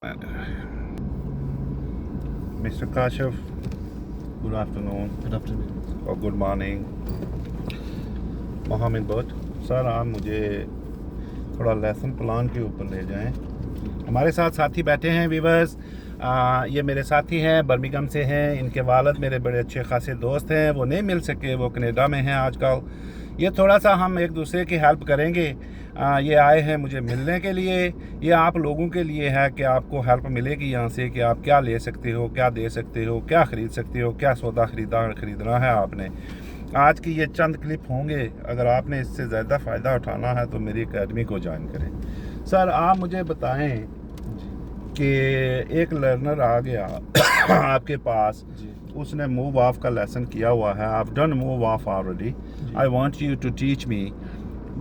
Mr. Kashif, good afternoon. Good afternoon. और good morning Mohammad Bhatt sir, आप मुझे थोड़ा लेसन प्लान के ऊपर ले जाएं। हमारे साथ साथी बैठे हैं वीवर्स। ये मेरे साथी हैं, बर्मिंघम से हैं। इनके वालिद मेरे बड़े अच्छे खासे दोस्त हैं, वो नहीं मिल सके, वो कनाडा में हैं आजकल। ये थोड़ा सा हम एक दूसरे की हेल्प करेंगे। ये आए हैं मुझे मिलने के लिए। ये आप लोगों के लिए है कि आपको हेल्प मिलेगी यहाँ से कि आप क्या ले सकते हो, क्या दे सकते हो, क्या ख़रीद सकते हो, क्या सौदा ख़रीदना है आपने। आज की ये चंद क्लिप होंगे। अगर आपने इससे ज़्यादा फ़ायदा उठाना है तो मेरी एकेडमी को ज्वाइन करें। सर, आप मुझे बताएं कि एक लर्नर आ गया आपके पास, उसने मूव ऑफ का लेसन किया हुआ है। I've done move off already. I want you to teach me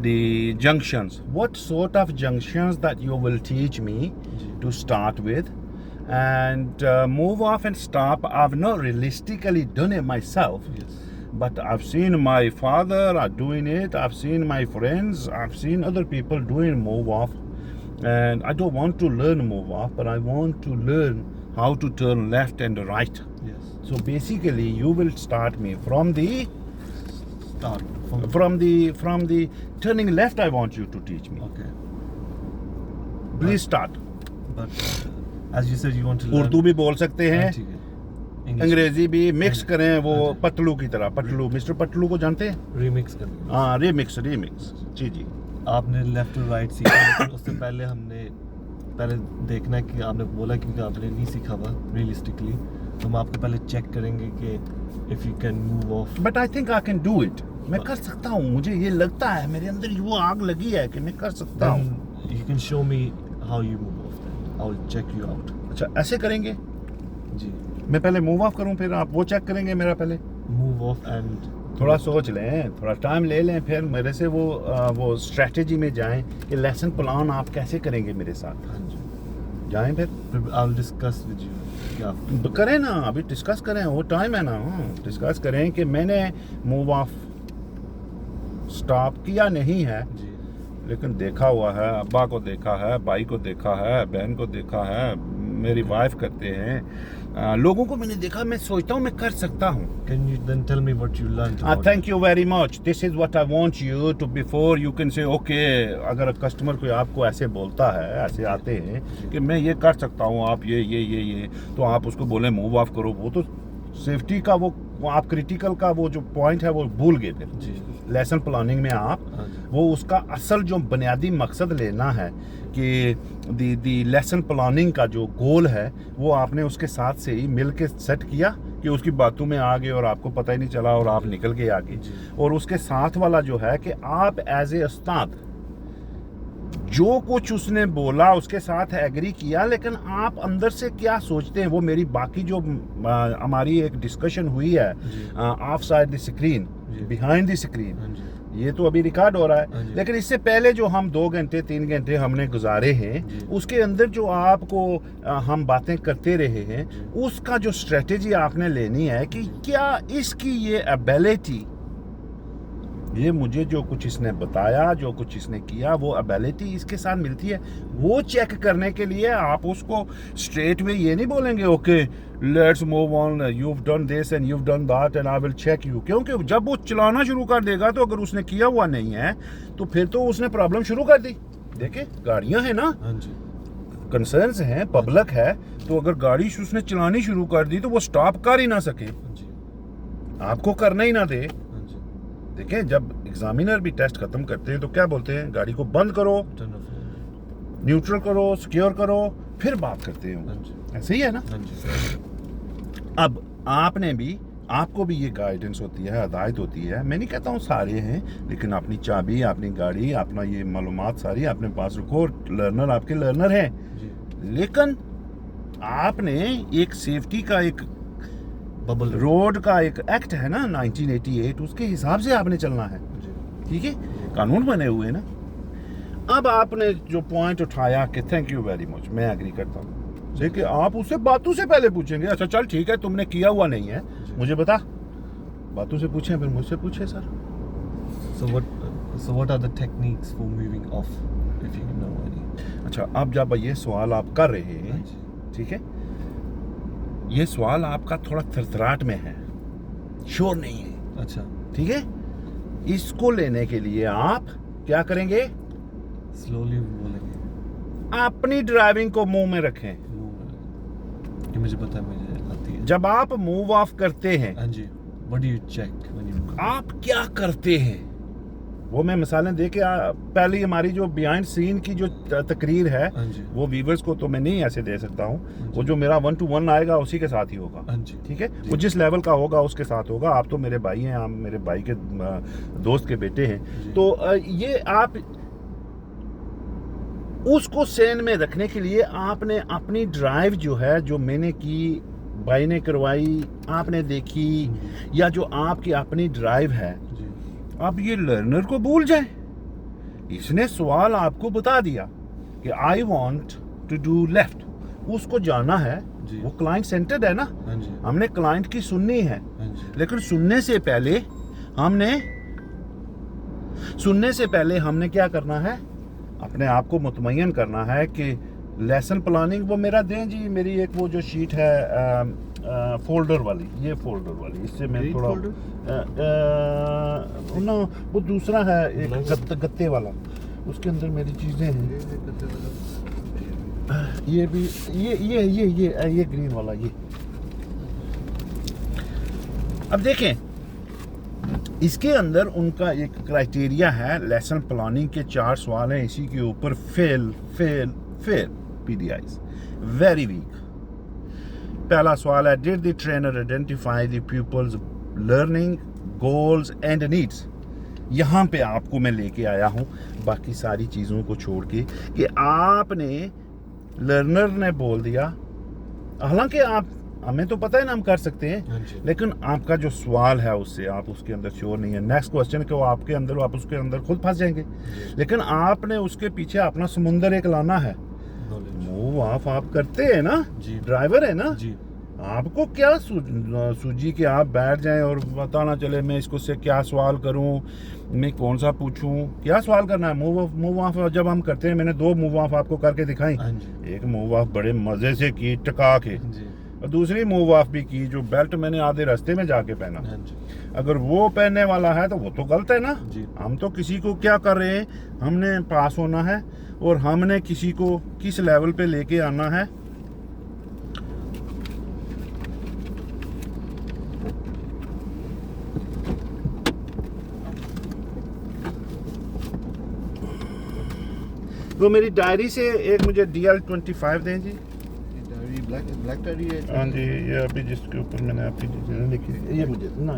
the junctions. What sort of junctions that you will teach me to start with? And move off and stop, I've not realistically done it myself. Yes. But I've seen my father doing it. I've seen my friends. I've seen other people doing move off. And I don't want to learn move off, but I want to learn how to turn left and right. Yes. So basically, you will start me from the Start from the turning left. I want you to teach me. Okay. Please start. But as you said, you want to learn. Urdu भी बोल सकते हैं, ठीक है. English. अंग्रेजी भी mix करें। वो हाँ जी. पतलू की तरह, पतलू, मिस्टर पतलू को जानते हैं? Remix करना. हाँ, रिमिक्स जी जी। आपने लेफ्ट और राइट सीखा, लेकिन उससे पहले हमने देखना है कि आपने बोला क्योंकि आपने नहीं सीखा हुआ रियलिस्टिकली, तो हम आपको पहले चेक करेंगे कि if you can move of. But I think I can do it. मैं कर सकता हूँ, मुझे ये लगता है, मेरे अंदर वो आग लगी है कि मैं कर सकता हूँ। You can show me how you move off, then I will check you out. अच्छा, ऐसे करेंगे? जी. मैं पहले मूव ऑफ करूँ, फिर आप वो चेक करेंगे मेरा पहले? मूव ऑफ एंड थोड़ा सोच लें, थोड़ा टाइम ले लें, फिर मेरे से वो स्ट्रेटजी में जाएं कि लेसन प्लान आप कैसे करेंगे मेरे साथ। हाँ जी. जाएं फिर I will discuss with you. क्या करें ना, अभी डिस्कस करें, वो टाइम है ना। डिस्कस करें कि मैंने मूव ऑफ स्टॉप किया नहीं है, जी. लेकिन देखा हुआ है, अब्बा को देखा है, भाई को देखा है, बहन को देखा है, मेरी वाइफ करते हैं, लोगों को मैंने देखा। मैं सोचता हूँ मैं कर सकता हूँ। Can you then tell me what you learned? Thank you very much. This is what I want you to, before you can say okay. अगर कस्टमर कोई आपको ऐसे बोलता है, ऐसे आते हैं कि मैं ये कर सकता हूँ, आप ये, तो आप उसको बोले मूव ऑफ करो। वो तो सेफ्टी का वो आप क्रिटिकल का वो जो पॉइंट है वो भूल गए फिर। जी. लेसन प्लानिंग में आप वो उसका असल जो बुनियादी मकसद लेना है कि दी लेसन प्लानिंग का जो गोल है वो आपने उसके साथ से ही मिल के सेट किया कि उसकी बातों में आ गए और आपको पता ही नहीं चला और आप निकल गए आगे। और उसके साथ वाला जो है कि आप एज ए उस्ताद जो कुछ उसने बोला उसके साथ एग्री किया, लेकिन आप अंदर से क्या सोचते हैं वो मेरी बाकी जो हमारी एक डिस्कशन हुई है of side the screen, behind the screen, ये तो अभी रिकॉर्ड हो रहा है, लेकिन इससे पहले जो हम 2 घंटे 3 घंटे हमने गुजारे हैं उसके अंदर जो आपको हम बातें करते रहे हैं, उसका जो स्ट्रेटेजी आपने लेनी है कि क्या इसकी ये एबिलिटी, ये मुझे जो कुछ इसने बताया, जो कुछ इसने किया, वो एबिलिटी इसके साथ मिलती है। वो चेक करने के लिए आप उसको स्ट्रेट में ये नहीं बोलेंगे okay let's move on, you have done this and you have done that and I will check you. क्योंकि जब वो चलाना शुरू कर देगा तो अगर उसने किया हुआ नहीं है तो फिर तो उसने प्रॉब्लम शुरू कर दी। देखिए गाड़ियां हैं ना, कंसर्न्स हैं, पब्लिक है, तो अगर गाड़ी उसने चलानी शुरू कर दी तो वो स्टॉप कर ही ना सके, आपको करना ही ना दे। देखें, जब एग्जामिनर भी टेस्ट खत्म करते हैं तो क्या बोलते हैं, गाड़ी को बंद करो, न्यूट्रल करो, सिक्योर करो, फिर बात करते हैं। ऐसे ही है ना। अब आपको भी ये गाइडेंस होती है, हदायत होती है। मैं नहीं कहता हूँ सारे हैं, लेकिन अपनी चाबी, अपनी गाड़ी, अपना ये मालूमात सारी अपने पास रखो। लर्नर आपके लर्नर हैं, लेकिन आपने एक सेफ्टी का एक बबल रोड का एक एक्ट है ना 1988, उसके हिसाब से आपने चलना है। ठीक है, कानून बने हुए ना। अब आपने जो पॉइंट उठाया कि थैंक यू वेरी मच, मैं एग्री करता हूँ, लेकिन आप उससे बातों से पहले पूछेंगे अच्छा चल ठीक है तुमने किया हुआ नहीं है, मुझे बता। बातों से पूछें, फिर मुझसे पूछे sir. So what are the techniques for moving off, if you know any? अच्छा, अब जब ये सवाल आप कर रहे हैं, हाँ जी, ठीक है, ये सवाल आपका थोड़ा थरथराट में है, श्योर नहीं है, अच्छा, ठीक है। इसको लेने के लिए आप क्या करेंगे? स्लोली बोलेंगे, अपनी ड्राइविंग को मुंह में रखें। कि मुझे पता है, मुझे आती है। जब आप मूव ऑफ करते हैं, हाँ जी, what do you check when you आप क्या करते हैं, वो मैं मिसालें दे के पहले हमारी जो बिहाइंड सीन की जो तकरीर है, हाँ जी, वो व्यूवर्स को तो मैं नहीं ऐसे दे सकता हूँ। हाँ वो जी, जो मेरा 1-to-1 आएगा उसी के साथ ही होगा, हाँ जी, ठीक है। जी। वो जिस लेवल का होगा उसके साथ होगा। आप तो मेरे भाई हैं, आप मेरे भाई के दोस्त के बेटे जी। हैं, तो ये आप उसको सेन में रखने के लिए आपने अपनी ड्राइव जो है, जो मैंने की, भाई ने करवाई, आपने देखी, या जो आपकी अपनी ड्राइव है, जी, अब ये लर्नर को भूल जाए। इसने सवाल आपको बता दिया कि I want to do left, उसको जाना है, जी। वो क्लाइंट सेंटर्ड है ना, हाँ जी, हमने क्लाइंट की सुननी है। हाँ जी, लेकिन सुनने से पहले हमने क्या करना है? अपने आप को मुतमय्यन करना है कि लेसन प्लानिंग वो मेरा दें जी, मेरी एक वो जो शीट है फोल्डर वाली, ये फोल्डर वाली, इससे मैं Green थोड़ा folder? ना, वो दूसरा है एक Black? गत्ते वाला, उसके अंदर मेरी चीज़ें हैं। ये भी ये ग्रीन वाला, ये अब देखें, इसके अंदर उनका एक क्राइटेरिया है, लेसन प्लानिंग के 4 सवाल हैं, इसी के ऊपर फेल PDIs वेरी वीक। पहला सवाल है, did the trainer identify the people's learning goals and needs. यहाँ पे आपको मैं लेके आया हूँ, बाकी सारी चीज़ों को छोड़ के, कि आपने लर्नर ने बोल दिया, हालांकि आप, हमें तो पता है ना हम कर सकते हैं, हाँ जी, लेकिन आपका जो सवाल है उससे आप उसके अंदर श्योर नहीं है। नेक्स्ट क्वेश्चन को आपके अंदर, आप उसके अंदर खुद फंस जाएंगे। लेकिन आपने उसके पीछे अपना समुंदर एक लाना है। नॉलेज, मूव ऑफ आप करते हैं ना, जी, ड्राइवर है ना, जी, आपको क्या सूझी कि आप बैठ जाएं और पता ना चले मैं इसको से क्या सवाल करूं, मैं कौन सा पूछूं, क्या सवाल करना है। मूव ऑफ जब हम करते हैं, मैंने 2 मूव ऑफ आपको करके दिखाई। हाँ जी, एक मूव ऑफ बड़े मजे से की, टका के, जी, और दूसरी मूव ऑफ भी की जो बेल्ट मैंने आधे रास्ते में जाके पहना। हाँ जी, अगर वो पहनने वाला है तो वो तो गलत है ना। जी, हम तो किसी को क्या कर रहे हैं, हमने पास होना है और हमने किसी को किस लेवल पे लेके आना है। वो मेरी डायरी से एक मुझे DL25 दें जी। डायरी ब्लैक डायरी है। हाँ जी, ये अभी जिसके ऊपर मैंने आपकी चीज़ें लिखी थी, ये मुझे ना,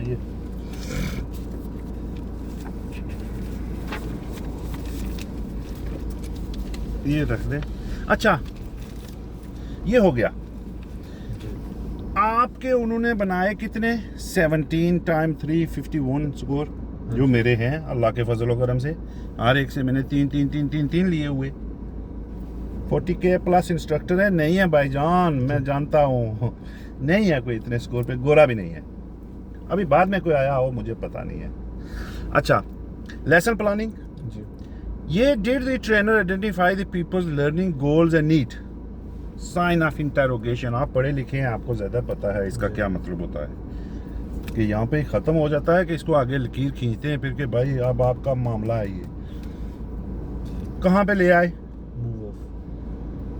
ये रख दें। अच्छा, ये हो गया। आपके उन्होंने बनाए कितने? 17 टाइम 3 51 स्कोर जो मेरे हैं अल्लाह के फजल करम से। हर एक से मैंने 3 लिए हुए। 40K प्लस इंस्ट्रक्टर है, नहीं है भाईजान, मैं जानता हूँ, नहीं है कोई इतने स्कोर पे, गोरा भी नहीं है। अभी बाद में कोई आया हो, मुझे पता नहीं है। अच्छा, लेसन प्लानिंग, जी, ये did the trainer identify the people's learning goals and need, sign of interrogation. आप पढ़े लिखे हैं, आपको ज़्यादा पता है इसका क्या मतलब होता है, कि यहाँ पे ख़त्म हो जाता है कि इसको आगे लकीर खींचते हैं फिर कि भाई अब आपका मामला है। ये कहाँ पे ले आए? मूव ऑफ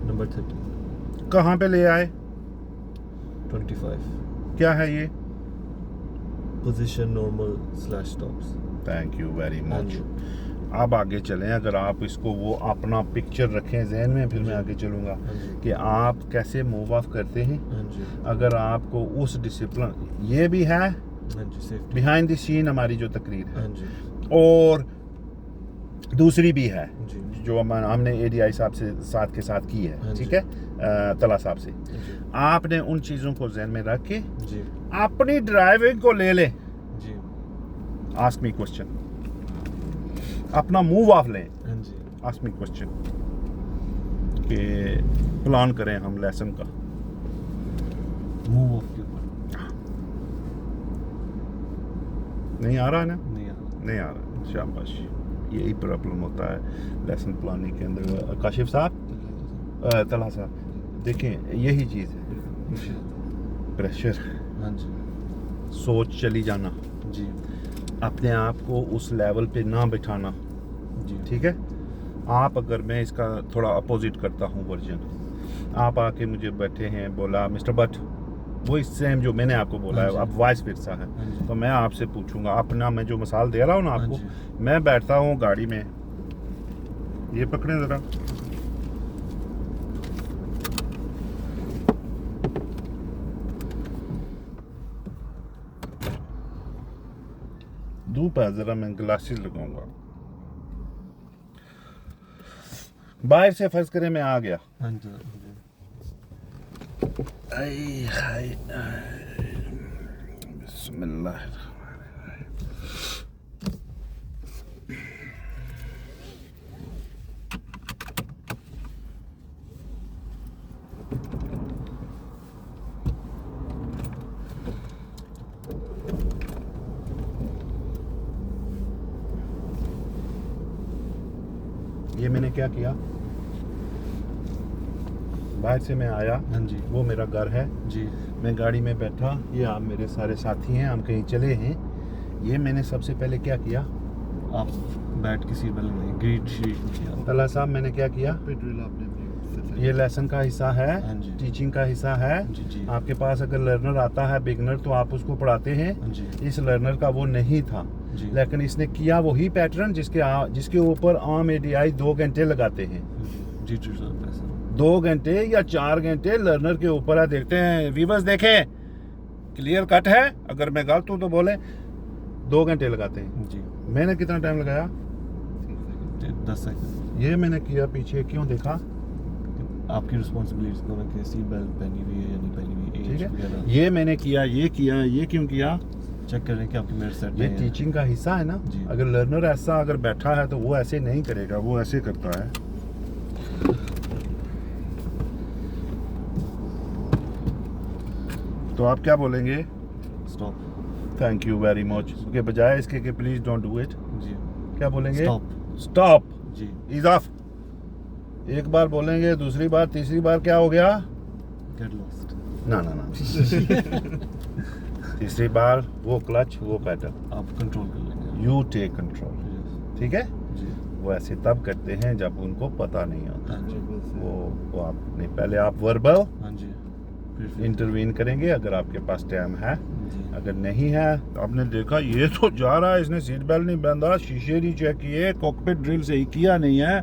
नंबर 30, कहाँ पे ले आए? 25, क्या है ये? Position normal slash stops. Thank you very हाँ मच। जी, अब आगे चलें, अगर आप इसको वो अपना पिक्चर रखें जहन में, फिर मैं आगे चलूँगा हाँ जी, कि आप कैसे मूव ऑफ करते हैं। हाँ जी, अगर आपको उस डिसिप्लिन, ये भी है हाँ जी, सेफ्टी, बिहाइंड द सीन हमारी जो तकरीर है, हाँ जी, और दूसरी भी है जी, जो हमने ADI साहब से साथ के साथ की है, हाँ ठीक जी। है, तला साहब से। जी, आपने उन चीज़ों को जहन में रख के जी, अपनी ड्राइविंग को ले लें। जी, आस्क मी क्वेश्चन, अपना मूव ऑफ लें, हाँ जी, आस्क मी क्वेश्चन, कि प्लान करें हम लेसन का। मूव ऑफ के ऊपर नहीं आ रहा है ना? नहीं आ रहा। नहीं आ रहा, शाबाश। यही प्रॉब्लम होता है लेसन प्लानिंग के अंदर। काशिफ साहब, तला साहब देखें, यही चीज़ है, प्रेशर, हाँ जी सोच चली जाना, जी अपने आप को उस लेवल पे ना बिठाना, जी ठीक है। आप अगर मैं इसका थोड़ा अपोजिट करता हूँ वर्जन, आप आके मुझे बैठे हैं, बोला मिस्टर भट्ट, वही सेम जो मैंने आपको बोला हाँ है, जी। अब वॉइस फिरसा है, हाँ जी। तो मैं आपसे पूछूंगा, अपना मैं जो मिसाल दे रहा हूँ ना हाँ आपको, जी। मैं बैठता हूँ गाड़ी में, ये पकड़ें ज़रा, धूप है, ज़रा मैं ग्लासेस लगाऊंगा। बाहर से फर्ज करें मैं आ गया, हाँ जी आई हाय बिस्मिल्लाह, ये मैंने क्या किया, बाहर से मैं आया, हाँ जी वो मेरा घर है, जी मैं गाड़ी में बैठा, ये आप मेरे सारे साथी हैं, हम कहीं चले हैं, ये मैंने सबसे पहले क्या किया, आप बैठ के सीट बेल्ट नहीं, ग्रीट शीट किया। तला साहब मैंने क्या किया, ये लेसन का हिस्सा है, हाँ जी। टीचिंग का हिस्सा है, जी जी आपके पास अगर लर्नर आता है बिगनर तो आप उसको पढ़ाते हैं, हाँ जी इस लर्नर का वो नहीं था, जी लेकिन इसने किया वही पैटर्न जिसके ऊपर आम एडीआई 2 घंटे लगाते हैं, जी जी सर ऐसा 2 घंटे या 4 घंटे लर्नर के ऊपर है, देखते हैं व्यूअर्स, देखें क्लियर कट है, अगर मैं गलत हूँ तो बोले, 2 घंटे लगाते हैं। जी मैंने कितना टाइम लगाया, 10 सेकंड। ये मैंने किया, पीछे क्यों देखा, आपकी रिस्पॉन्सिबिलिटीज को ना कि सीट बेल्ट पहनी हुई है या नहीं पहनी हुई है, ठीक एज है, वगैरह ये मैंने किया, ये किया, ये क्यों किया, चेक करें कि आपकी मेरिट सेट ये है। टीचिंग का हिस्सा है ना, जी। अगर लर्नर ऐसा अगर बैठा है तो वो ऐसे नहीं करेगा, वो ऐसे करता है, तो आप क्या बोलेंगे, stop. Thank you very much के बजाय इसके कि प्लीज डोंट डू इट, जी क्या बोलेंगे, स्टॉप। स्टॉप, जी इज ऑफ, एक बार बोलेंगे, दूसरी बार, तीसरी बार क्या हो गया, गेट लॉस्ट। ना ना ना तीसरी बार वो क्लच, वो पैडल, आप कंट्रोल कर लेंगे। यू टेक कंट्रोल, Yes, ठीक है। जी वो ऐसे तब करते हैं जब उनको पता नहीं होता, हाँ जी वो आपने पहले आप वर्बल हाँ जी फिर इंटरवीन करेंगे अगर आपके पास टाइम है, जी अगर नहीं है तो आपने देखा ये तो जा रहा है, इसने सीट बेल्ट नहीं बांधा, शीशे नहीं चेक किए, कॉकपिट ड्रिल सही किया नहीं है,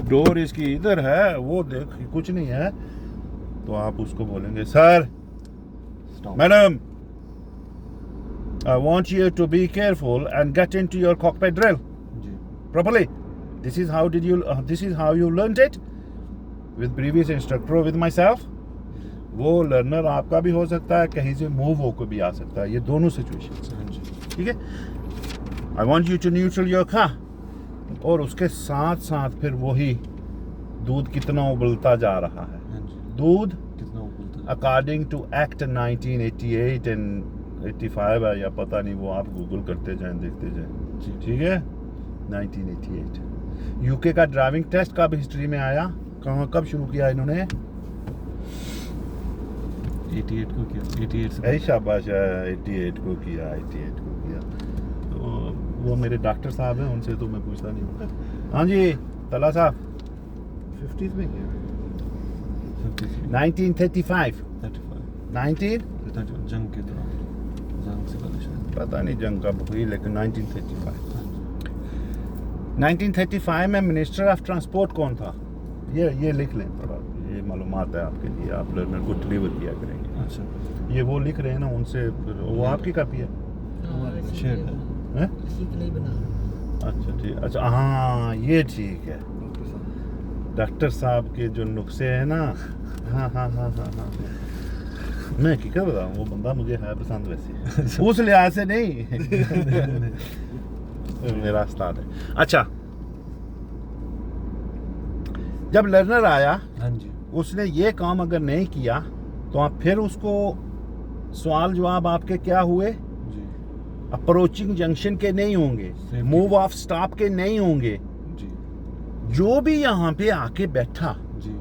डोर इसकी इधर है, वो देख कुछ नहीं है, तो आप उसको बोलेंगे, sir stop. Madam I want you to be careful and get into your cockpit drill जी properly. This is how you learned it with previous instructor or with myself. वो लर्नर आपका भी हो सकता है, कहीं से मूव होकर भी आ सकता है, ये दोनों सिचुएशन हाँ जी ठीक है। I want you to neutral your car, और उसके साथ साथ फिर वही दूध कितना उबलता जा रहा है, हाँ जी दूध कितना बोलता है। अकॉर्डिंग टू एक्ट 1988 एंड 85 है या पता नहीं, वो आप गूगल करते जाएं, देखते जाएं, जी ठीक है। 1988 यूके का ड्राइविंग टेस्ट कब हिस्ट्री में आया, कहाँ कब शुरू किया इन्होंने, 88 को किया, 88 से ऐ शाबाश है, 88 को किया, 88 को किया, तो वो मेरे डॉक्टर साहब हैं, उनसे तो मैं पूछता नहीं हूँ। हाँ जी तला साहब 50s में किया 1935 35 19 जंग के दौरान, जंग से पहले शायद। पता नहीं जंग कब हुई, लेकिन 1935 हाँ जी 1935 में मिनिस्टर ऑफ ट्रांसपोर्ट कौन था, ये लिख लें थोड़ा, ये मालूमात है आपके लिए, आप लर्नर को डिलीवर किया करेंगे, अच्छा ये वो लिख रहे हैं ना उनसे, वो आपकी कापी है, शेयर है। हैं? इसी के लिए बना अच्छा ठीक, अच्छा हाँ ये ठीक है, डॉक्टर साहब के जो नुस्खे हैं ना, हाँ हाँ हाँ हाँ हाँ, मैं क्या बताऊँ, वो बंदा मुझे है पसंद वैसे उस लिहाज से नहीं मेरा उस्ताद है। अच्छा जब लर्नर आया, हाँ जी उसने ये काम अगर नहीं किया तो आप फिर उसको सवाल जवाब आपके क्या हुए, जी अप्रोचिंग जंक्शन के नहीं होंगे, Safety. मूव ऑफ स्टॉप के नहीं होंगे, जी जो भी यहाँ पे आके बैठा जी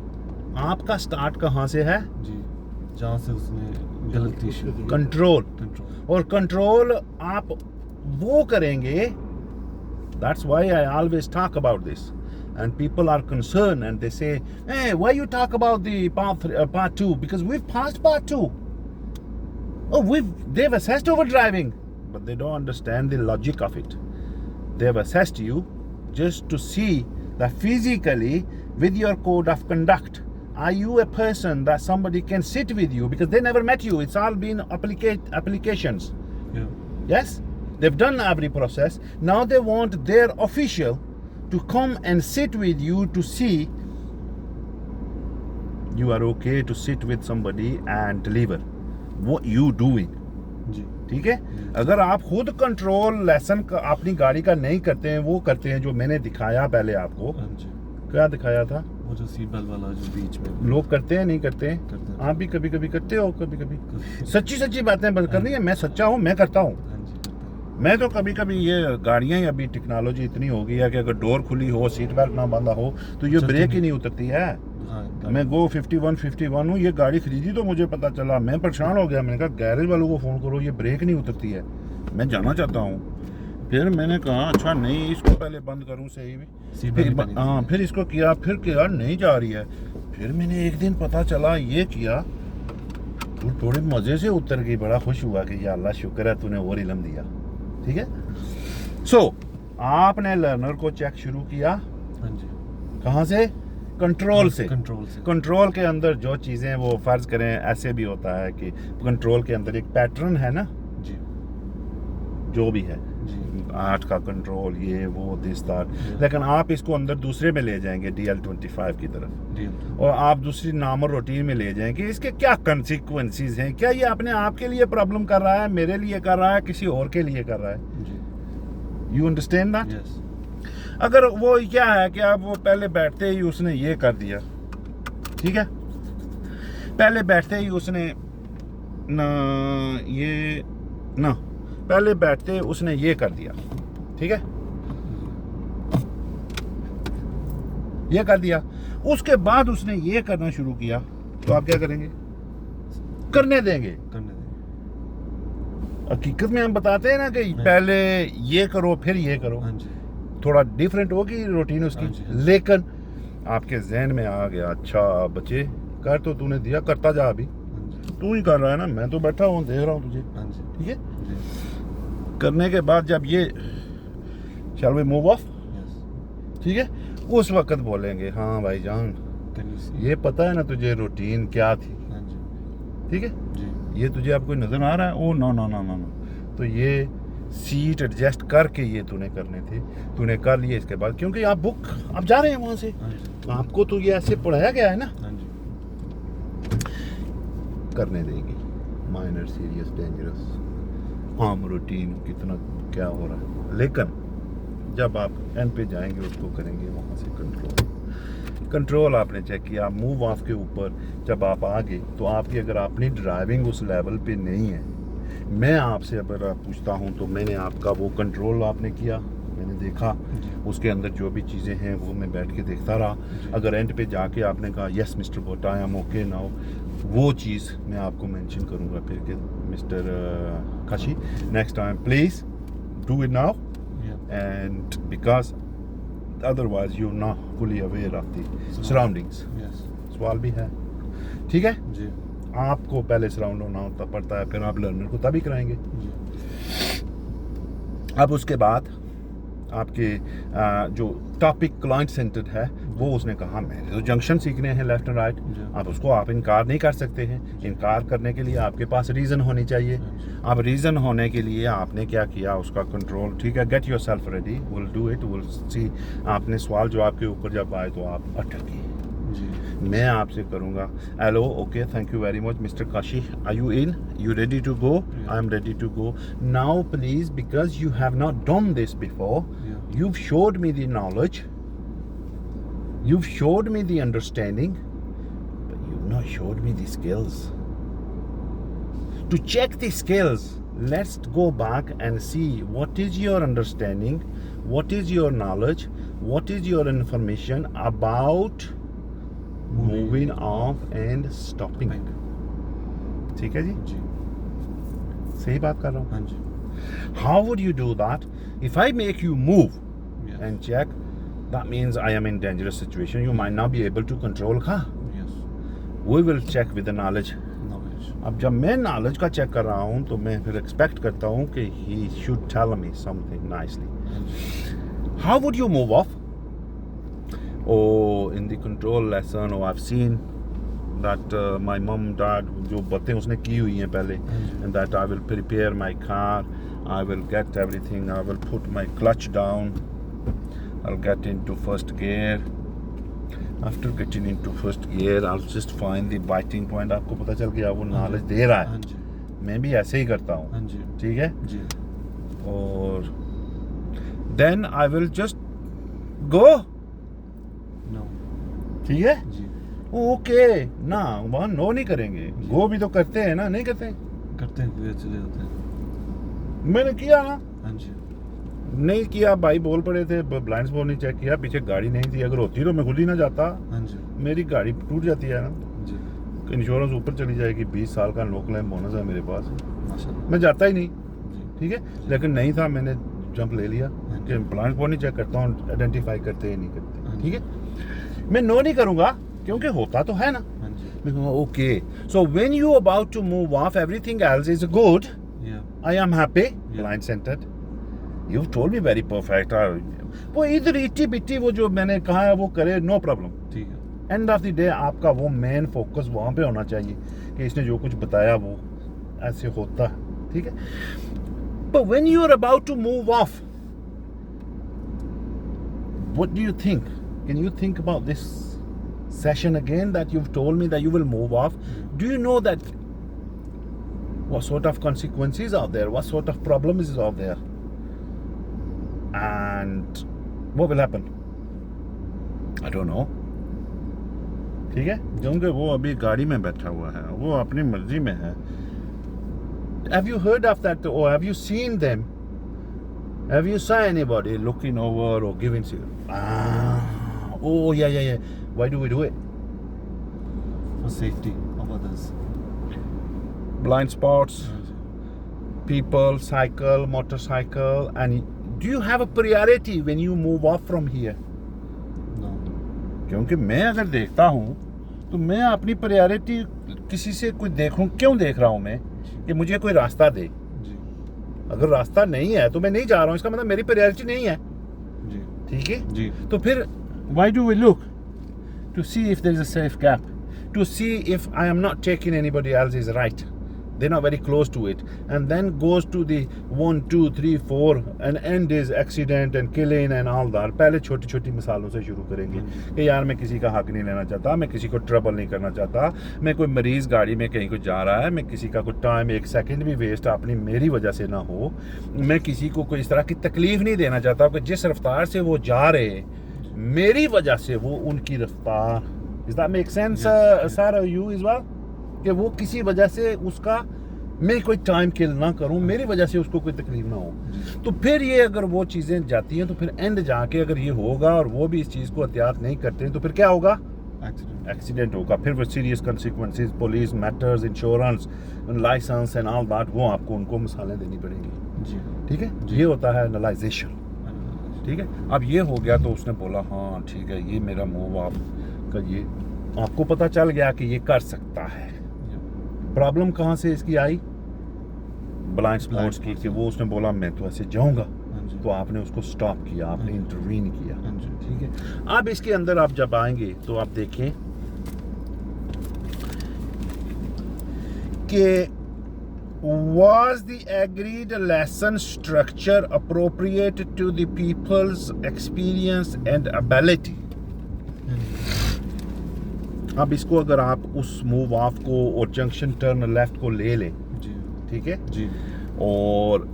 आपका स्टार्ट कहाँ से है? जी, जहाँ से उसने गलती शुरू की। कंट्रोल। कंट्रोल। और कंट्रोल आप वो करेंगे, that's why I always talk about this, and people are concerned and they say, hey, why you talk about the part 2? Because we've passed part 2. Oh, they've assessed over driving, but they don't understand the logic of it. They've assessed you just to see that physically with your code of conduct, are you a person that somebody can sit with you, because they never met you. It's all been applications. Yeah. Yes, they've done every process. Now they want their official to come and sit with you to see you are okay to sit with somebody and deliver what you doing. जी। ठीक है, अगर आप खुद control lesson अपनी गाड़ी का नहीं करते हैं, वो करते हैं जो मैंने दिखाया पहले आपको, हाँ जी। क्या दिखाया था, वो जो सीट बेल्ट वाला जो बीच में लोग करते हैं नहीं करते हैं? करते हैं। आप भी कभी कभी करते हो, कभी कभी कभी- सच्ची बातें बंद करनी है। मैं सच्चा हूँ, मैं करता हूँ। हाँ जी, करते हैं। मैं तो कभी कभी ये गाड़ियाँ ही अभी टेक्नोलॉजी इतनी हो गई है कि अगर डोर खुली हो, सीट बेल्ट ना बांधा हो तो ये चलती ब्रेक ही नहीं। नहीं उतरती है। हाँ, मैं गो 51 हूँ, ये गाड़ी खरीदी तो मुझे पता चला, मैं परेशान हो गया। मैंने कहा गैरेज वालों को फ़ोन करो, ये ब्रेक नहीं उतरती है, मैं जाना चाहता हूँ। फिर मैंने कहा अच्छा नहीं, इसको पहले बंद करूँ सही भी, सीट बेल्ट पहनी थी। हाँ फिर इसको किया, फिर किया नहीं जा रही है। फिर मैंने एक दिन पता चला ये किया तो थोड़े मज़े से उतर गई। बड़ा खुश हुआ कि या अल्लाह शुक्र है तूने और इल्म दिया। ठीक है, सो आपने लर्नर को चेक शुरू किया हाँ जी। कहाँ से? कंट्रोल से। कंट्रोल से। कंट्रोल के अंदर जो चीज़ें वो फ़र्ज़ करें ऐसे भी होता है कि कंट्रोल के अंदर एक पैटर्न है ना, जी जो भी है जी 8 का कंट्रोल, ये वो दिस दैट, Yeah. लेकिन आप इसको अंदर दूसरे में ले जाएंगे DL25 की तरफ, डील। और आप दूसरी नाम और रूटीन में ले जाएंगे। इसके क्या कंसिक्वेंसीज हैं? क्या ये अपने आप के लिए प्रॉब्लम कर रहा है, मेरे लिए कर रहा है, किसी और के लिए कर रहा है? जी। You understand that? यस। अगर वो क्या है कि अब वो पहले बैठते ही उसने ये कर दिया, ठीक है, पहले बैठते ही उसने ना ये ना पहले बैठते उसने ये कर दिया, ठीक है, ये कर दिया, उसके बाद उसने ये करना शुरू किया, तो आप क्या करेंगे? करने देंगे। करने दें। हकीकत में हम बताते हैं ना कि पहले ये करो फिर ये करो, हाँ जी। थोड़ा डिफरेंट होगी रूटीन हाँ उसकी, जी, हाँ जी। लेकिन आपके जहन में आ गया अच्छा बच्चे कर तो तूने दिया, करता जा, अभी हाँ जी। तू ही कर रहा है ना, मैं तो बैठा हूँ देख रहा हूँ तुझे, हाँ जी। ठीक है। जी। करने के बाद जब ये shall we move off, yes. ठीक है, उस वक्त बोलेंगे हाँ भाईजान कैन यू सी? ये पता है ना तुझे रूटीन क्या थी, हाँ जी। ठीक है, जी। ये तुझे अब कोई नजर आ रहा है? Oh no no no no no, तो ये सीट एडजस्ट करके ये तूने करने थे, तूने कर लिए। इसके बाद क्योंकि आप जा रहे हैं वहाँ से, हाँ जी। आपको तो ये ऐसे पढ़ाया गया है ना, हाँ जी। करने देंगे। माइनर, सीरियस, डेंजरस, आम रूटीन, कितना क्या हो रहा है, लेकिन जब आप एंड पे जाएंगे उसको करेंगे वहाँ से कंट्रोल आपने चेक किया, मूव ऑफ के ऊपर जब आप आ गए तो आपकी अगर अपनी ड्राइविंग उस लेवल पे नहीं है, मैं आपसे अगर पूछता हूँ तो मैंने आपका वो कंट्रोल आपने किया, मैंने देखा उसके अंदर जो भी चीज़ें हैं वो मैं बैठ के देखता रहा। अगर एंड पे जाके आपने कहा यस मिस्टर बोटा आई एम ओके नाउ, वो चीज़ मैं आपको मेंशन करूँगा फिर कि mister Kashi next time please do it now, and because otherwise you're not fully aware of the surroundings. Yes. सवाल भी है, ठीक है, जी। आपको पहले सराउंड होना होता पड़ता है, फिर आप लर्नर को तभी कराएंगे। जी। अब उसके बाद आपके जो टॉपिक क्लाइंट सेंटर्ड है वो उसने कहा मैंने तो जंक्शन सीखने हैं लेफ्ट एंड राइट, जी। अब उसको आप इनकार नहीं कर सकते हैं। इनकार करने के लिए आपके पास रीज़न होनी चाहिए। अब रीज़न होने के लिए आपने क्या किया, उसका कंट्रोल, ठीक है, get your self ready, will do it, will see. आपने सवाल जो आपके ऊपर जब आए तो आप अटके, जी। मैं आपसे करूँगा hello okay thank you very much mister Kashi, are you in, you ready to go? I am ready to go now please, because you have not done this before, you've showed me the knowledge, you've showed me the understanding, but you've not showed me the skills. To check the skills, let's go back and see what is your understanding, what is your knowledge, what is your information about moving of and stopping. ठीक है जी, जी सही बात कर रहा हूँ। हाँ जी। How would you do that? If I make you move Yes. and check, that means I am in dangerous situation. You might not be able to control car. Yes. We will check with the knowledge. Knowledge. अब जब मैं knowledge का check कर रहा हूँ तो मैं फिर एक्सपेक्ट करता हूँ कि he should tell me something nicely. हाँ जी। How would you move off? Oh, in the control lesson, oh, I've seen that my mom, dad, जो बातें उसने की हुई हैं पहले, and that I will prepare my car, I will get everything, I will put my clutch down, I'll get into first gear. After getting into first gear, I'll just find the biting point. आपको पता चल गया वो knowledge दे रहा हाँ है, जी। मैं भी ऐसे ही करता हूँ। हाँ जी। ठीक है, जी। और then I will just go. No. ठीक है, जी। ओके ना, वहाँ नो नहीं करेंगे, गो भी तो करते हैं ना, नहीं करते? करते हुए चले जाते हैं। मैंने किया ना, हाँ जी। नहीं किया, भाई बोल पड़े थे, ब्लाइंड स्पॉट नहीं चेक किया, पीछे गाड़ी नहीं थी, अगर होती तो मैं खुद ही ना जाता, हाँ जी। मेरी गाड़ी टूट जाती है ना, जी। इंश्योरेंस ऊपर चली जाएगी, 20 साल का नो क्लेम बोनस है मेरे पास, माशाल्लाह। मैं जाता ही नहीं। जी। ठीक है, लेकिन नहीं था, मैंने जंप ले लिया हाँ कि ब्लाइंड स्पॉट नहीं चेक करता हूँ, आइडेंटिफाई करते ही नहीं करते। हाँ। ठीक है, मैं नो नहीं करूँगा क्योंकि होता तो है ना। हाँ जी। मैं कहूँगा okay, so when you about to move off, everything else is good, Yeah. I am happy, Yeah. client centered. You've told me very perfect. वो इधर इट्टी बिट्टी वो जो मैंने कहा है वो करे, नो प्रॉब्लम। ठीक है। एंड ऑफ द डे आपका वो मेन फोकस वहाँ पे होना चाहिए कि इसने जो कुछ बताया वो ऐसे होता है। ठीक है, but when you are about to move off, what do you think? Can you think about this session again that you've told me that you will move off? Do you know that what sort of consequences are there, what sort of problems is out there, and what will happen? I don't know. ठीक है, क्योंकि वो अभी गाड़ी में बैठा हुआ है, वो अपनी मर्जी में है। Have you heard of that, or have you seen them? Have you saw anybody looking over or giving oh yeah, why do we do it? For safety of others. Blind spots, हाँ जी। people, cycle, motorcycle, and do you have a priority when you move off from here? No. क्योंकि मैं अगर देखता हूँ तो मैं अपनी priority किसी से कोई देखूं, क्यों देख रहा हूँ मैं कि मुझे कोई रास्ता दे। जी। अगर रास्ता नहीं है तो मैं नहीं जा रहा हूँ, इसका मतलब मेरी प्रायोरिटी नहीं है। जी। ठीक है, जी। तो फिर why do we look to see if there is a safe gap, to see if I am not taking anybody else's right, they're not very close to it, and then goes to the 1 2 3 4 and end is accident and killing and all that। पहले छोटी छोटी मिसालों से शुरू करेंगे कि यार मैं किसी का हक नहीं लेना चाहता, मैं किसी को ट्रबल नहीं करना चाहता, मैं कोई मरीज गाड़ी में कहीं को जा रहा है, मैं किसी का कोई टाइम एक सेकंड भी वेस्ट अपनी मेरी वजह से ना हो, मैं किसी को कोई इस तरह की तकलीफ नहीं देना चाहता कि जिस रफ्तार से वो जा रहे मेरी वजह से वो उनकी रफ्तार, does that make sense sir you as well, कि वो किसी वजह से उसका मैं कोई टाइम किल ना करूं, मेरी वजह से उसको कोई तकलीफ ना हो। तो फिर ये अगर वो चीज़ें जाती हैं तो फिर एंड जाके अगर ये होगा और वो भी इस चीज़ को एहतियात नहीं करते हैं तो फिर क्या होगा? एक्सीडेंट होगा, फिर वो serious consequences, police matters, insurance, licence and all that, वो आपको उनको मिसालें देनी पड़ेंगी। जी। ठीक है, ये होता है एनालाइजेशन। ठीक है, अब ये हो गया तो उसने बोला हाँ ठीक है, ये मेरा मूव ऑफ का, ये आपको पता चल गया कि ये कर सकता है। प्रॉब्लम कहाँ से इसकी आई? ब्लाइंड स्पॉट्स की, कि वो उसने बोला मैं तो ऐसे जाऊंगा, तो आपने उसको स्टॉप किया, आपने इंटरवीन किया। ठीक है, अब इसके अंदर आप जब आएंगे तो आप देखें कि was the agreed lesson structure appropriate to the people's experience and ability? अब इसको अगर आप उस मूव ऑफ को और जंक्शन टर्न लेफ्ट को ले लें, ठीक है जी, और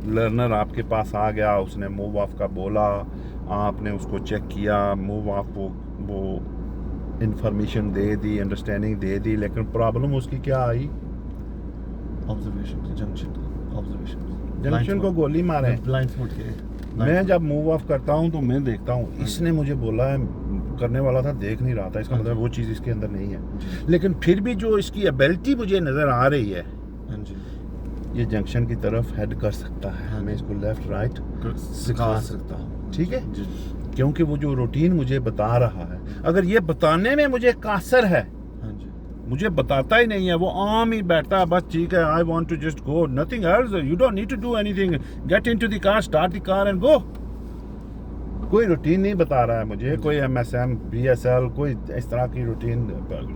लर्नर आपके पास आ गया, उसने मूव ऑफ का बोला, आपने उसको चेक किया, मूव ऑफ वो इंफॉर्मेशन दे दी, अंडरस्टैंडिंग दे दी, लेकिन प्रॉब्लम उसकी क्या आई? ऑब्जर्वेशन, जंक्शन को गोली मारे। ब्लाइंड स्पॉट के मैं जब मूव ऑफ करता हूँ तो मैं देखता हूँ इसने मुझे बोला है करने वाला था देख नहीं रहा था, इसका हाँ मतलब जी। वो चीज़ इसके अंदर नहीं है। जी। लेकिन फिर भी जो इसकी एबिलिटी मुझे नज़र आ रही है, हाँ जी। ये जंक्शन की तरफ हेड कर सकता है, हाँ मैं जी। इसको लेफ्ट राइट सिखा सकता हूँ, ठीक है। जी। क्योंकि वो जो रूटीन मुझे बता रहा है, अगर ये बताने में मुझे कासर है, हाँ जी। मुझे बताता ही नहीं है, वो आम ही बैठता है, बस ठीक है, I want to just go, nothing else, you don't need to do anything, get into the car, start the car and go. कोई रूटीन नहीं बता रहा है मुझे, कोई MSM BSL कोई इस तरह की रूटीन,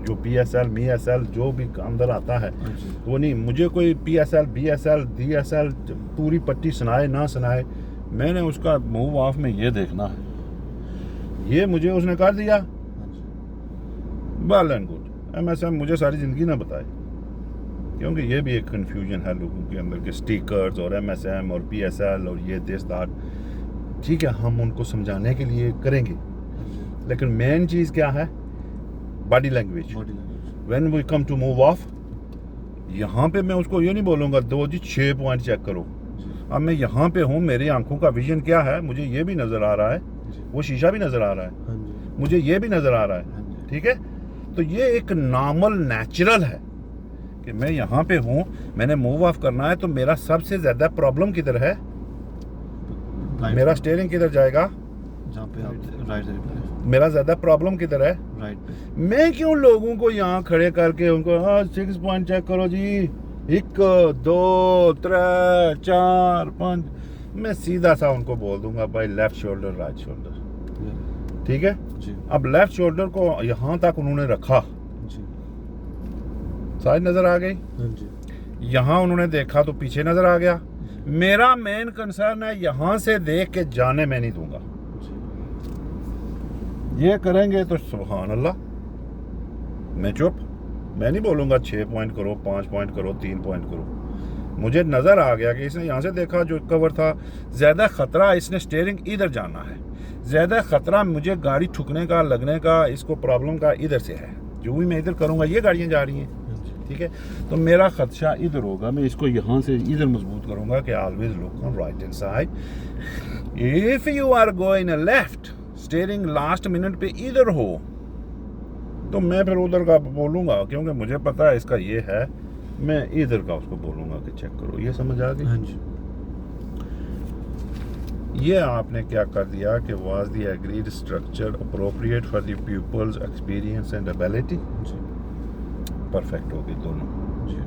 जो PSL MSL जो भी अंदर आता है हाँ जी। वो नहीं। मुझे कोई PSL BSL DSL पूरी पट्टी सुनाए ना सुनाए, मैंने उसका मूव ऑफ में ये देखना है, ये मुझे उसने कर दिया, हाँ जी। Well and good. MSM मुझे सारी ज़िंदगी ना बताए, क्योंकि ये भी एक कन्फ्यूजन है लोगों के अंदर के स्टिकर्स और MSM और PSL और ये दिस दैट। ठीक है, हम उनको समझाने के लिए करेंगे, हाँ जी। लेकिन मेन चीज़ क्या है? Body language. Body language. When we come to move off, यहाँ पे मैं उसको ये नहीं बोलूँगा 2 जी 6 पॉइंट चेक करो। जी। अब मैं यहाँ पे हूँ, मेरी आंखों का विजन क्या है, मुझे ये भी नज़र आ रहा है, जी। वो शीशा भी नज़र आ रहा है, हाँ जी। मुझे ये भी नज़र आ रहा है, हाँ जी। ठीक है। तो ये एक नॉर्मल नेचुरल है कि मैं यहाँ पे हूँ, मैंने मूव ऑफ करना है, तो मेरा सबसे ज़्यादा प्रॉब्लम किधर है? राइट। मेरा स्टीयरिंग किधर जाएगा? जहाँ पे आप राइट साइड पे। मेरा ज़्यादा प्रॉब्लम किधर है? राइट पे। मैं क्यों लोगों को यहाँ खड़े करके उनको 6 पॉइंट चेक करो जी, 1 2 3 4 5, मैं सीधा सा उनको बोल दूंगा भाई लेफ्ट शोल्डर राइट शोल्डर, ठीक है। जी। अब लेफ्ट शोल्डर को यहाँ तक उन्होंने रखा, जी। साइड नज़र आ गई, हाँ जी। यहाँ उन्होंने देखा तो पीछे नज़र आ गया। मेरा मेन कंसर्न है यहाँ से देख के जाने मैं नहीं दूंगा। जी। ये करेंगे तो सुभान अल्लाह, मैं चुप, मैं नहीं बोलूँगा 6 पॉइंट करो, 5 पॉइंट करो, 3 पॉइंट करो। मुझे नज़र आ गया कि इसने यहाँ से देखा जो कवर था, ज़्यादा ख़तरा इसने स्टीयरिंग इधर जाना है, ज़्यादा ख़तरा मुझे गाड़ी ठुकने का, लगने का, इसको प्रॉब्लम का इधर से है। जो भी मैं इधर करूँगा, ये गाड़ियाँ जा रही हैं, हाँ जी। ठीक है, तो मेरा खदशा इधर होगा। मैं इसको यहाँ से इधर मजबूत करूँगा कि always look on right hand side. If you are going left, steering last minute पे इधर हो, तो मैं फिर उधर का बोलूँगा, क्योंकि मुझे पता है इसका ये है, मैं इधर का उसको बोलूँगा कि चेक करो। ये समझ आ गई? हाँ जी। ये आपने क्या कर दिया कि was the agreed structure appropriate for the people's experience and ability. जी। परफेक्ट हो गई दोनों। जी।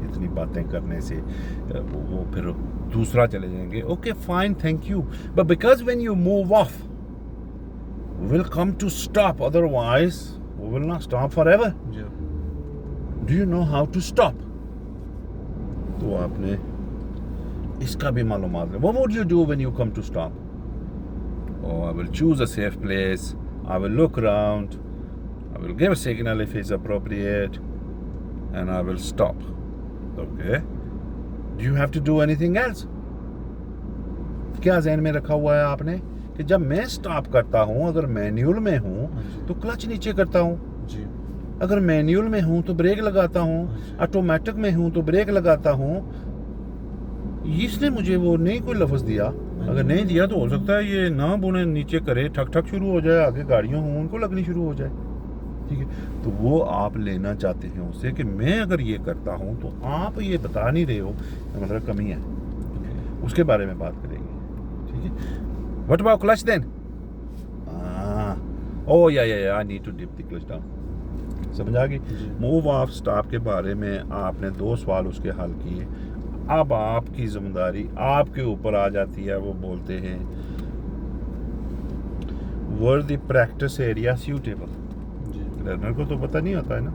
इतनी बातें करने से वो फिर दूसरा चले जाएंगे, okay fine thank you, but because when you move off will come to stop, otherwise we will not stop forever. जी। Do you know how to stop? तो आपने इसका भी मालूमात है। What would you do when you come to stop? Oh, I will choose a safe place. I will look around. I will give a signal if it's appropriate, and I will stop. Okay. Do you have to do anything else? क्या ज़हन में रखा हुआ है आपने कि जब मैं स्टॉप करता हूँ, अगर मैनुअल में हूँ तो क्लच नीचे करता हूँ, जी। अगर मैनुअल में हूँ तो ब्रेक लगाता हूँ, ऑटोमेटिक में हूँ तो ब्रेक लगाता हूँ। इसने मुझे वो नहीं कोई लफ्ज़ दिया, अगर नहीं दिया तो हो सकता है ये ना बुने नीचे करे, ठक ठक शुरू हो जाए, आगे गाड़ियाँ हों उनको लगनी शुरू हो जाए, ठीक है। तो वो आप लेना चाहते हैं उससे कि मैं अगर ये करता हूँ तो आप ये बता नहीं रहे हो, मतलब कमी है, उसके बारे में बात करेंगे, ठीक है। What about clutch then? Oh yeah, I need to dip the clutch down. समझ आ गई? मूव ऑफ स्टॉप के बारे में आपने 2 सवाल उसके हल किए। अब आपकी जिम्मेदारी आपके ऊपर आ जाती है। वो बोलते हैं were the practice area suitable. Learner को तो पता नहीं होता है ना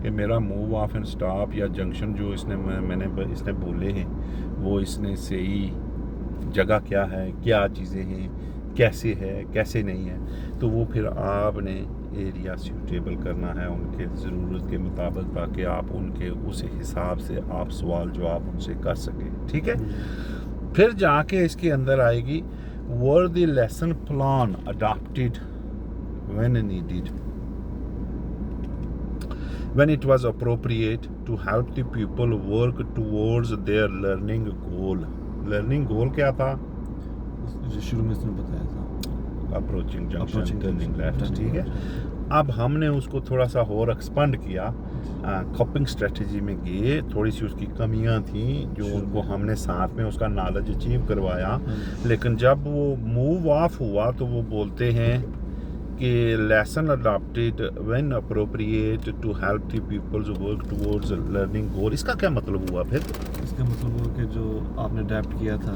कि मेरा मूव ऑफ एंड स्टॉप या जंक्शन जो इसने बोले हैं वो इसने सही जगह क्या है, क्या चीज़ें हैं, कैसे है, कैसे नहीं है। तो वो फिर आपने एरिया सूटेबल करना है उनके ज़रूरत के मुताबिक, ताकि आप उनके उस हिसाब से आप सवाल जवाब उनसे कर सकें, ठीक है। फिर जाके इसके अंदर आएगी were the lesson plan adopted when needed, when it was appropriate to help the people work towards their learning goal। learning goal क्या था? जो शुरू में इसने बताया था approaching junction Approaching turning junction, left, turning ठीक है। left, अब हमने उसको थोड़ा सा और एक्सपेंड किया, कॉपिंग स्ट्रेटजी में गए, थोड़ी सी उसकी कमियां थी जो उनको हमने साथ में उसका नॉलेज अचीव करवाया। लेकिन जब वो मूव ऑफ हुआ तो वो बोलते हैं कि lesson adopted when appropriate to help the peoples work towards learning goal. इसका क्या मतलब हुआ फिर? इसका मतलब हुआ कि जो आपने अडेप्ट किया था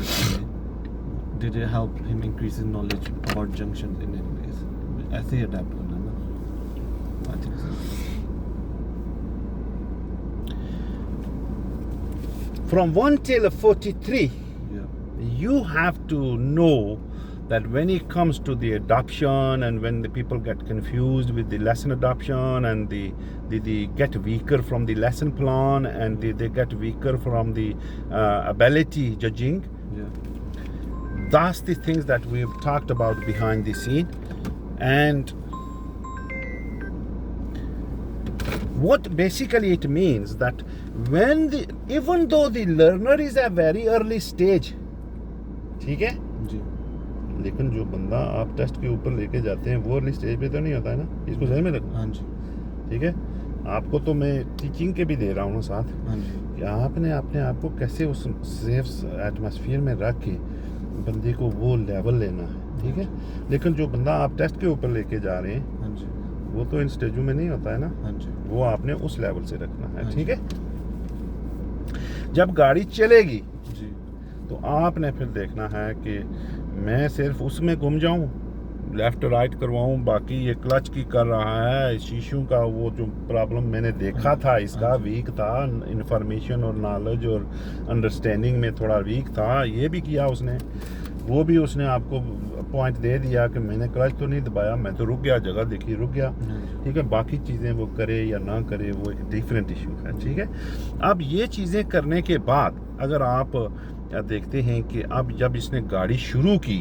did it help him increase his knowledge about junctions in anyways, ऐसे ही अडेप्ट करना है ना, I think so. From 1 till 43 Yeah. you have to know that when it comes to the adoption and when the people get confused with the lesson adoption and they get weaker from the lesson plan and they get weaker from the ability judging, Yeah. that's the things that we've talked about behind the scene. And what basically it means that when even though the learner is a very early stage, ठीक है, जी। लेकिन जो बंदा आप test के ऊपर लेके जाते हैं वो अर्ली स्टेज पे तो नहीं होता है ना, इसको सही में रखो। हाँ जी। ठीक है, आपको तो मैं टीचिंग के भी दे रहा हूँ ना साथ, हाँ जी। कि आपने अपने आप को कैसे उस सेफ एटमॉस्फेयर में रख के बंदे को वो लेवल लेना है, ठीक है। लेकिन जो बंदा आप टेस्ट के ऊपर लेके जा रहे हैं हाँ जी। वो तो इन स्टेजों में नहीं होता है ना, हाँ जी। वो आपने उस लेवल से रखना है, हाँ ठीक है। जब गाड़ी चलेगी जी। तो आपने फिर देखना है कि मैं सिर्फ उसमें घूम जाऊं, लेफ्ट राइट करवाऊं, बाकी ये क्लच की कर रहा है, शीशों का वो जो प्रॉब्लम मैंने देखा था इसका वीक था, इंफॉर्मेशन और नॉलेज और अंडरस्टैंडिंग में थोड़ा वीक था, ये भी किया उसने, वो भी उसने आपको पॉइंट दे दिया कि मैंने क्लच तो नहीं दबाया, मैं तो रुक गया, जगह देखी रुक गया, ठीक है। बाकी चीज़ें वो करे या ना करे वो एक डिफरेंट इशू है, ठीक है। अब ये चीज़ें करने के बाद अगर आप देखते हैं कि अब जब इसने गाड़ी शुरू की,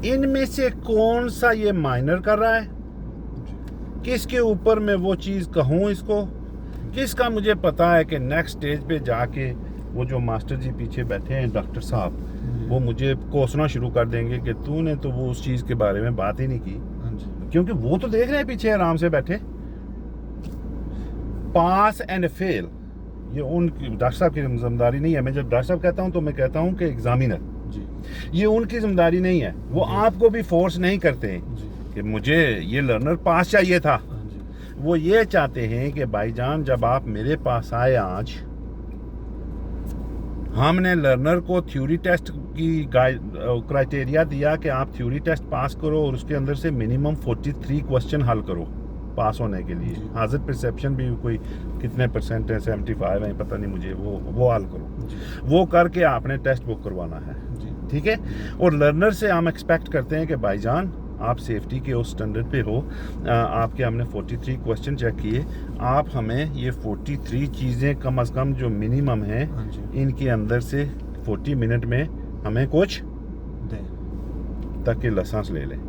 इनमें से कौन सा ये माइनर कर रहा है, किसके ऊपर मैं वो चीज़ कहूँ इसको, किसका मुझे पता है कि नेक्स्ट स्टेज पे जाके वो जो मास्टर जी पीछे बैठे हैं डॉक्टर साहब, वो मुझे कोसना शुरू कर देंगे कि तूने तो वो उस चीज़ के बारे में बात ही नहीं की, क्योंकि वो तो देख रहे हैं पीछे आराम से बैठे। पास एंड फेल ये उनकी डॉक्टर साहब की जिम्मेदारी नहीं है। मैं जब डॉक्टर साहब कहता हूँ तो मैं कहता हूँ कि एग्जामिनर, ये उनकी जिम्मेदारी नहीं है। वो आपको भी फोर्स नहीं करते हैं कि मुझे ये लर्नर पास चाहिए था। वो ये चाहते हैं कि भाईजान जब आप मेरे पास आए आज, हमने लर्नर को थ्योरी टेस्ट की क्राइटेरिया दिया कि आप थ्योरी टेस्ट पास करो और उसके अंदर से मिनिमम 43 क्वेश्चन हल करो पास होने के लिए। हाजिर परसेप्शन भी कोई कितने परसेंट है, 75 है, पता नहीं मुझे, वो हल करो। वो करके आपने टेस्ट बुक करवाना है, ठीक है। और लर्नर से हम एक्सपेक्ट करते हैं कि भाईजान आप सेफ्टी के उस स्टैंडर्ड पे हो, आपके हमने 43 क्वेश्चन चेक किए, आप हमें ये 43 चीज़ें कम अज़ कम जो मिनिमम है इनके अंदर से 40 मिनट में हमें कुछ ताकि लाइसेंस ले लें।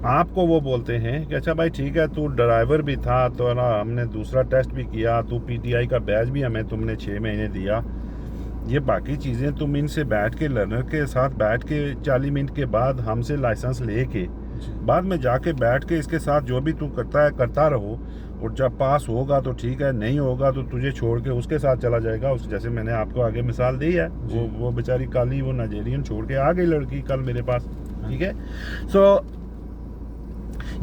आपको वो बोलते हैं कि अच्छा भाई ठीक है, तू ड्राइवर भी था तो ना, हमने दूसरा टेस्ट भी किया, तू पीटीआई का बैच भी हमें तुमने 6 महीने दिया, ये बाकी चीज़ें तुम इनसे बैठ के लर्नर के साथ बैठ के 40 मिनट के बाद हमसे लाइसेंस लेके बाद में जाके बैठ के इसके साथ जो भी तू करता है करता रहो, और जब पास होगा तो ठीक है, नहीं होगा तो तुझे छोड़ के उसके साथ चला जाएगा। उस जैसे मैंने आपको आगे मिसाल दी है, वो बेचारी काली वो नाइजेरियन छोड़ के आ गई लड़की कल मेरे पास, ठीक है। सो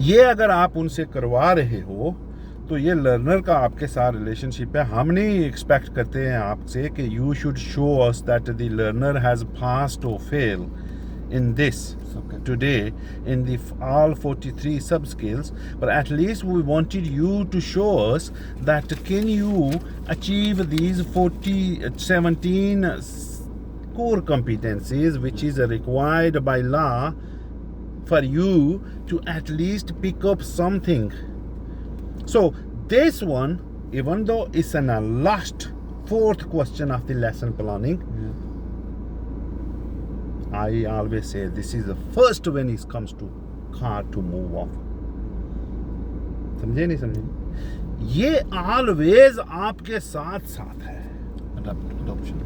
ये अगर आप उनसे करवा रहे हो तो ये लर्नर का आपके साथ रिलेशनशिप है। हम नहीं एक्सपेक्ट करते हैं आपसे कि you should show us that the learner has passed और fail in this today in the all 43 sub skills, but at least we wanted you to show us that can you achieve these 17 core competencies which is required by law for you to at least pick up something. So this one, even though it's an last 4th question of the lesson planning, I always say this is the first when it comes to car to move off. समझे नहीं समझे? ये always आपके साथ साथ है। adoption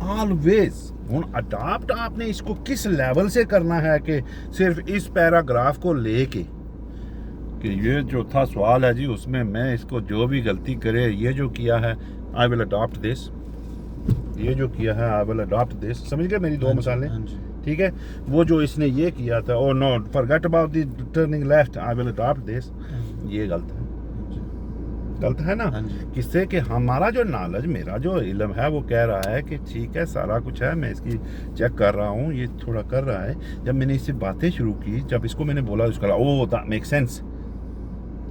always हूँ adapt आपने इसको किस लेवल से करना है कि सिर्फ इस पैराग्राफ को लेके कि ये जो था सवाल है जी उसमें मैं इसको जो भी गलती करे ये जो किया है आई विल अडॉप्ट दिस, ये जो किया है आई विल अडॉप्ट दिस, समझ गए मेरी दो मिसालें? हाँ जी। ठीक है, वो जो इसने ये किया था oh no forget about the turning left I will adopt this, ये गलत है, गलत है ना? हाँ जी। किससे कि हमारा जो नॉलेज मेरा जो इल्म है वो कह रहा है कि ठीक है सारा कुछ है, मैं इसकी चेक कर रहा हूँ, ये थोड़ा कर रहा है। जब मैंने इससे बातें शुरू की, जब इसको मैंने बोला उसका ओ दैट मेक सेंस,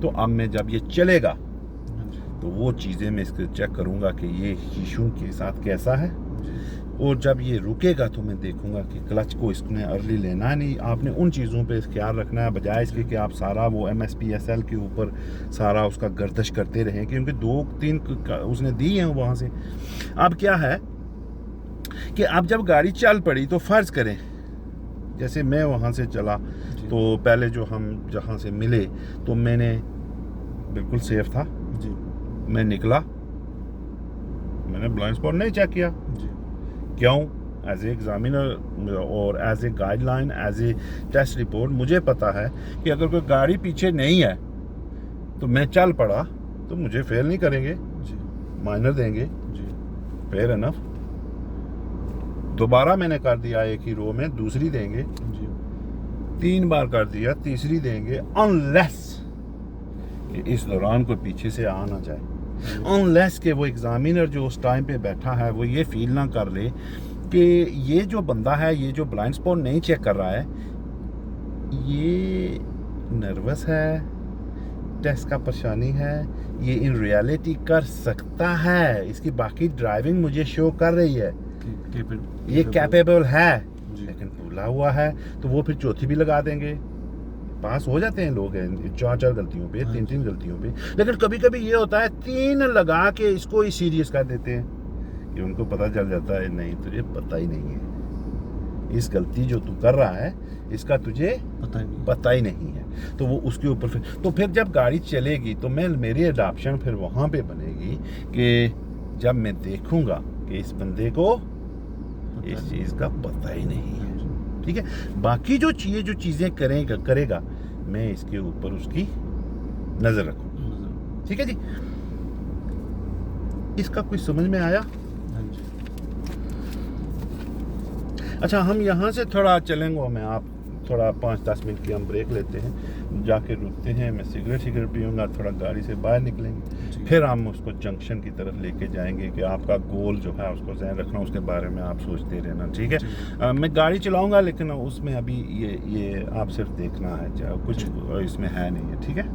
तो अब मैं जब ये चलेगा हाँ जी। तो वो चीज़ें मैं इसको चेक करूँगा कि ये शीशों के साथ कैसा है, जी। और जब ये रुकेगा तो मैं देखूंगा कि क्लच को इसने अर्ली लेना है नहीं। आपने उन चीज़ों पे ख्याल रखना है बजाय इसके कि आप सारा वो MSPSL के ऊपर सारा उसका गर्दिश करते रहें, क्योंकि 2-3 उसने दी हैं वहाँ से। अब क्या है कि अब जब गाड़ी चल पड़ी तो फ़र्ज़ करें जैसे मैं वहाँ से चला तो पहले जो हम जहाँ से मिले तो मैंने बिल्कुल सेफ था जी। मैं निकला, मैंने ब्लाइंड स्पॉट नहीं चेक किया। जी। क्यों? एज ए एग्जामिनर और as a guideline as a test report मुझे पता है कि अगर कोई गाड़ी पीछे नहीं है तो मैं चल पड़ा तो मुझे फेल नहीं करेंगे, जी। माइनर देंगे, जी। Fair enough. दोबारा मैंने कर दिया एक ही रो में, दूसरी देंगे, जी। 3 बार कर दिया, तीसरी देंगे, अनलेस इस दौरान कोई पीछे से आ ना जाए, अनलेस के वो एग्जामिनर जो उस टाइम पे बैठा है वो ये फील ना कर ले कि ये जो बंदा है, ये जो ब्लाइंड स्पॉट नहीं चेक कर रहा है, ये नर्वस है, टेस्ट का परेशानी है, ये इन रियलिटी कर सकता है, इसकी बाकी ड्राइविंग मुझे शो कर रही है, ये कैपेबल है, लेकिन भूला हुआ है, तो वो फिर चौथी भी लगा देंगे। पास हो जाते हैं लोग 4-4 गलतियों पे, 3-3 गलतियों पे, लेकिन कभी कभी ये होता है 3 लगा के इसको ही सीरियस कर देते हैं कि उनको पता चल जाता है नहीं तुझे पता ही नहीं है, इस गलती जो तू कर रहा है इसका तुझे पता ही नहीं है, तो वो उसके ऊपर फिर जब गाड़ी चलेगी तो मेरी अडॉप्शन फिर वहाँ पे बनेगी कि जब मैं देखूंगा कि इस बंदे को इस चीज़ का पता ही नहीं है, ठीक है, बाकी जो चीज़ें करेगा मैं इसके ऊपर उसकी नज़र रखूँ, ठीक है जी। इसका कुछ समझ में आया? अच्छा, हम यहाँ से थोड़ा चलेंगे, मैं आप थोड़ा 5-10 मिनट की हम ब्रेक लेते हैं, जाके रुकते हैं, मैं सिगरेट पीऊँगा, थोड़ा गाड़ी से बाहर निकलेंगे, फिर हम उसको जंक्शन की तरफ लेके जाएंगे कि आपका गोल जो है उसको ज़हन रखना, उसके बारे में आप सोचते रहना, ठीक है। मैं गाड़ी चलाऊँगा लेकिन उसमें अभी ये आप सिर्फ देखना है, कुछ इसमें है नहीं है, ठीक है।